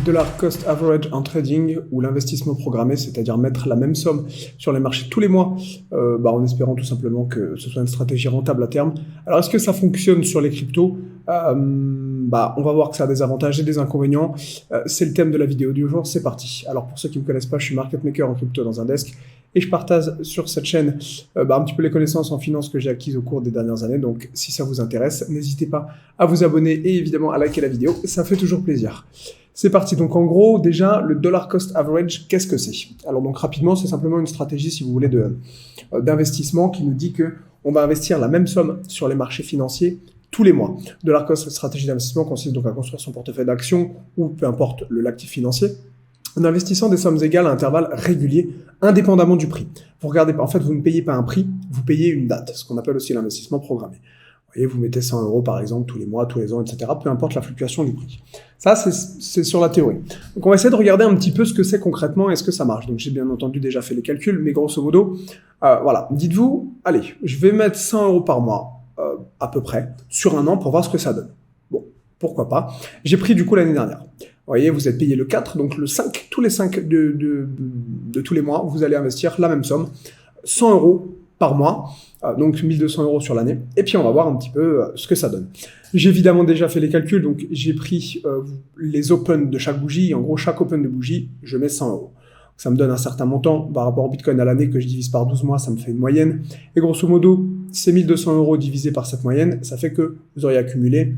dollar cost average en trading ou l'investissement programmé, c'est-à-dire mettre la même somme sur les marchés tous les mois en espérant tout simplement que ce soit une stratégie rentable à terme. Alors est-ce que ça fonctionne sur les cryptos? On va voir que ça a des avantages et des inconvénients. C'est le thème de la vidéo du jour, c'est parti. Alors pour ceux qui ne me connaissent pas, je suis market maker en crypto dans un desk et je partage sur cette chaîne un petit peu les connaissances en finance que j'ai acquises au cours des dernières années. Donc si ça vous intéresse, n'hésitez pas à vous abonner et évidemment à liker la vidéo, ça fait toujours plaisir. C'est parti. Donc en gros, déjà, le dollar cost average, qu'est-ce que c'est? Alors donc rapidement, c'est simplement une stratégie, si vous voulez, d'investissement qui nous dit que on va investir la même somme sur les marchés financiers tous les mois. Dollar cost stratégie d'investissement consiste donc à construire son portefeuille d'actions ou peu importe l'actif financier en investissant des sommes égales à intervalles réguliers, indépendamment du prix. Vous regardez pas, en fait, vous ne payez pas un prix, vous payez une date, ce qu'on appelle aussi l'investissement programmé. Vous voyez, vous mettez 100 € par exemple tous les mois, tous les ans, etc. Peu importe la fluctuation du prix. Ça, c'est sur la théorie. Donc, on va essayer de regarder un petit peu ce que c'est concrètement et ce que ça marche. Donc, j'ai bien entendu déjà fait les calculs, mais grosso modo, voilà. Dites-vous, allez, je vais mettre 100 € par mois, à peu près, sur un an pour voir ce que ça donne. Bon, pourquoi pas. J'ai pris du coup l'année dernière. Vous voyez, vous êtes payé le 4, donc le 5, tous les 5 de tous les mois, vous allez investir la même somme, 100 € par mois, donc 1200 € sur l'année, et puis on va voir un petit peu ce que ça donne. J'ai évidemment déjà fait les calculs, donc j'ai pris les open de chaque bougie, et en gros, chaque open de bougie, je mets 100 €. Ça me donne un certain montant par rapport au Bitcoin à l'année que je divise par 12 mois, ça me fait une moyenne, et grosso modo, ces 1200 € divisés par cette moyenne, ça fait que vous auriez accumulé,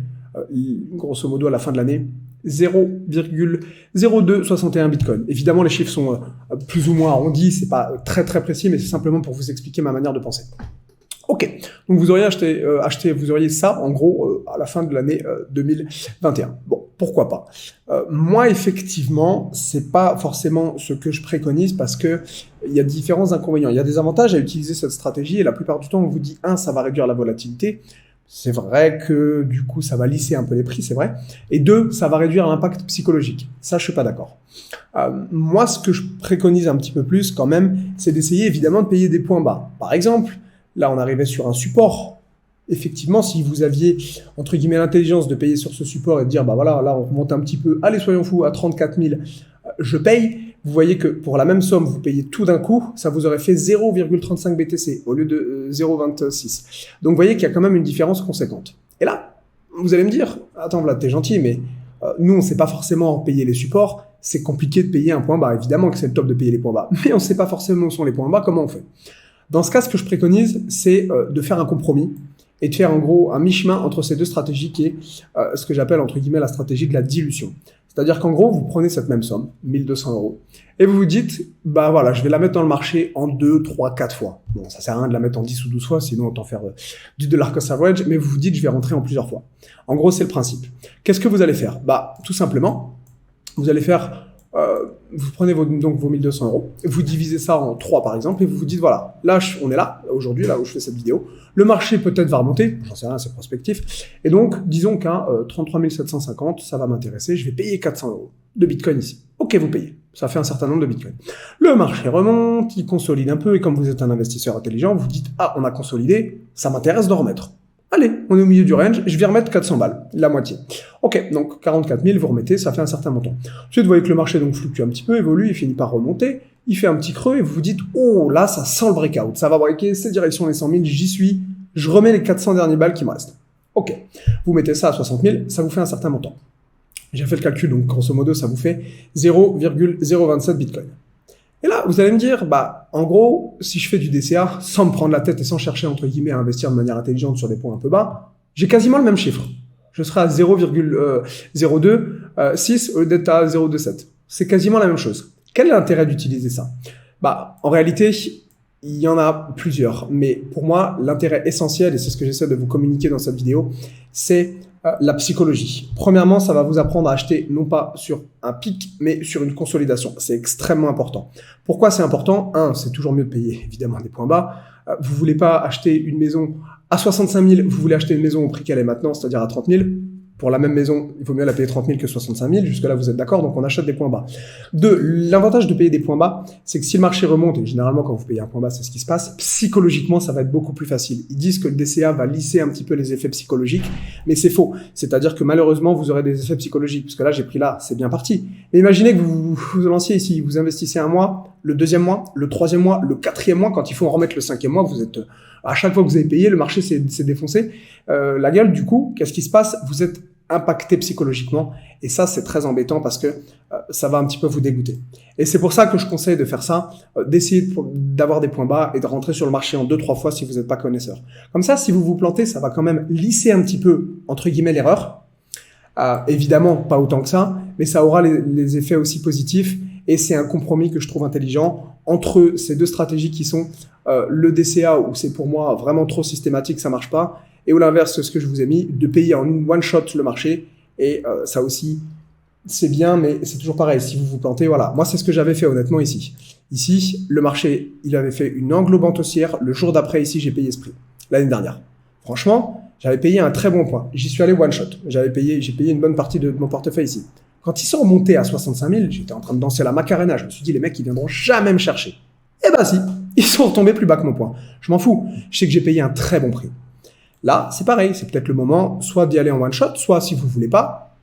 grosso modo à la fin de l'année, 0,0261 Bitcoin. Évidemment, les chiffres sont plus ou moins arrondis, c'est pas très très précis, mais c'est simplement pour vous expliquer ma manière de penser. Ok, donc vous auriez vous auriez ça en gros à la fin de l'année 2021. Bon, pourquoi pas. Moi, effectivement, c'est pas forcément ce que je préconise parce que il y a différents inconvénients. Il y a des avantages à utiliser cette stratégie et la plupart du temps, on vous dit ça va réduire la volatilité. C'est vrai que du coup, ça va lisser un peu les prix, c'est vrai. Et 2, ça va réduire l'impact psychologique. Ça, je suis pas d'accord. Moi, ce que je préconise un petit peu plus quand même, c'est d'essayer évidemment de payer des points bas. Par exemple, là, on arrivait sur un support. Effectivement, si vous aviez, entre guillemets, l'intelligence de payer sur ce support et de dire, voilà, là, on remonte un petit peu, allez, soyons fous, à 34 000, je paye. Vous voyez que pour la même somme, vous payez tout d'un coup, ça vous aurait fait 0,35 BTC au lieu de 0,26. Donc, vous voyez qu'il y a quand même une différence conséquente. Et là, vous allez me dire, attends, Vlad, t'es gentil, mais nous, on ne sait pas forcément payer les supports. C'est compliqué de payer un point bas. Évidemment que c'est le top de payer les points bas, mais on ne sait pas forcément où sont les points bas, comment on fait. Dans ce cas, ce que je préconise, c'est de faire un compromis et de faire en gros un mi-chemin entre ces deux stratégies qui est ce que j'appelle entre guillemets la stratégie de la dilution. C'est-à-dire qu'en gros, vous prenez cette même somme, 1200 €, et vous vous dites, voilà, je vais la mettre dans le marché en 2, 3, 4 fois. Bon, ça sert à rien de la mettre en 10 ou 12 fois, sinon autant faire du dollar cost average, mais vous vous dites, je vais rentrer en plusieurs fois. En gros, c'est le principe. Qu'est-ce que vous allez faire? Tout simplement, vous allez faire, vous prenez vos 1200 €, vous divisez ça en 3 par exemple, et vous vous dites, voilà, là, on est là, aujourd'hui, là où je fais cette vidéo, le marché peut-être va remonter, j'en sais rien, c'est prospectif, et donc, disons qu'à 33 750, ça va m'intéresser, je vais payer 400 € de Bitcoin ici. Ok, vous payez, ça fait un certain nombre de Bitcoin. Le marché remonte, il consolide un peu, et comme vous êtes un investisseur intelligent, vous dites, on a consolidé, ça m'intéresse de remettre. Allez, on est au milieu du range, je vais remettre 400 balles, la moitié. Ok, donc 44 000, vous remettez, ça fait un certain montant. Ensuite, vous voyez que le marché donc fluctue un petit peu, évolue, il finit par remonter, il fait un petit creux et vous vous dites, oh là, ça sent le breakout, ça va breaker, c'est direction les 100 000, j'y suis, je remets les 400 derniers balles qui me restent. Ok, vous mettez ça à 60 000, ça vous fait un certain montant. J'ai fait le calcul, donc grosso modo, ça vous fait 0,027 Bitcoin. Et là, vous allez me dire, en gros, si je fais du DCA sans me prendre la tête et sans chercher, entre guillemets, à investir de manière intelligente sur des points un peu bas, j'ai quasiment le même chiffre. Je serai à 0,026 au lieu d'être à 0,27. C'est quasiment la même chose. Quel est l'intérêt d'utiliser ça? En réalité, il y en a plusieurs. Mais pour moi, l'intérêt essentiel, et c'est ce que j'essaie de vous communiquer dans cette vidéo, c'est la psychologie. Premièrement, ça va vous apprendre à acheter non pas sur un pic, mais sur une consolidation. C'est extrêmement important. Pourquoi c'est important? C'est toujours mieux de payer évidemment des points bas. Vous voulez pas acheter une maison à 65 000, vous voulez acheter une maison au prix qu'elle est maintenant, c'est-à-dire à 30 000. Pour la même maison, il vaut mieux la payer 30 000 que 65 000. Jusque-là, vous êtes d'accord, donc on achète des points bas. 2. L'avantage de payer des points bas, c'est que si le marché remonte, et généralement quand vous payez un point bas, c'est ce qui se passe, psychologiquement, ça va être beaucoup plus facile. Ils disent que le DCA va lisser un petit peu les effets psychologiques, mais c'est faux. C'est-à-dire que malheureusement, vous aurez des effets psychologiques, parce que là, j'ai pris là, c'est bien parti. Mais imaginez que vous lanciez ici, vous investissez un mois, le deuxième mois, le troisième mois, le quatrième mois, quand il faut en remettre le cinquième mois, vous êtes, à chaque fois que vous avez payé, le marché s'est défoncé. La gueule, du coup, qu'est-ce qui se passe? Vous êtes impacté psychologiquement, et ça c'est très embêtant parce que ça va un petit peu vous dégoûter. Et c'est pour ça que je conseille de faire ça, d'essayer d'avoir des points bas et de rentrer sur le marché en 2-3 fois si vous n'êtes pas connaisseur. Comme ça, si vous vous plantez, ça va quand même lisser un petit peu, entre guillemets, l'erreur. Évidemment, pas autant que ça, mais ça aura les effets aussi positifs, et c'est un compromis que je trouve intelligent entre ces deux stratégies qui sont le DCA, où c'est pour moi vraiment trop systématique, ça marche pas, et au l'inverse, ce que je vous ai mis, de payer en one shot le marché, et ça aussi, c'est bien, mais c'est toujours pareil, si vous vous plantez, voilà. Moi, c'est ce que j'avais fait honnêtement ici. Ici, le marché, il avait fait une englobante haussière, le jour d'après, ici, j'ai payé ce prix, l'année dernière. Franchement, j'avais payé un très bon point. J'y suis allé one shot. J'ai payé une bonne partie de mon portefeuille ici. Quand ils sont remontés à 65 000, j'étais en train de danser la Macarena. Je me suis dit, les mecs, ils viendront jamais me chercher. Eh ben si, ils sont retombés plus bas que mon point. Je m'en fous. Je sais que j'ai payé un très bon prix. Là, c'est pareil. C'est peut-être le moment, soit d'y aller en one shot, soit si vous voulez pas,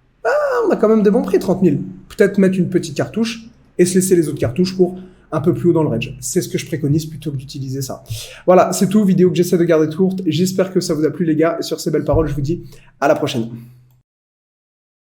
on a quand même des bons prix, 30 000. Peut-être mettre une petite cartouche et se laisser les autres cartouches pour un peu plus haut dans le range. C'est ce que je préconise plutôt que d'utiliser ça. Voilà, c'est tout. Vidéo que j'essaie de garder courte. J'espère que ça vous a plu, les gars. Et sur ces belles paroles, je vous dis à la prochaine.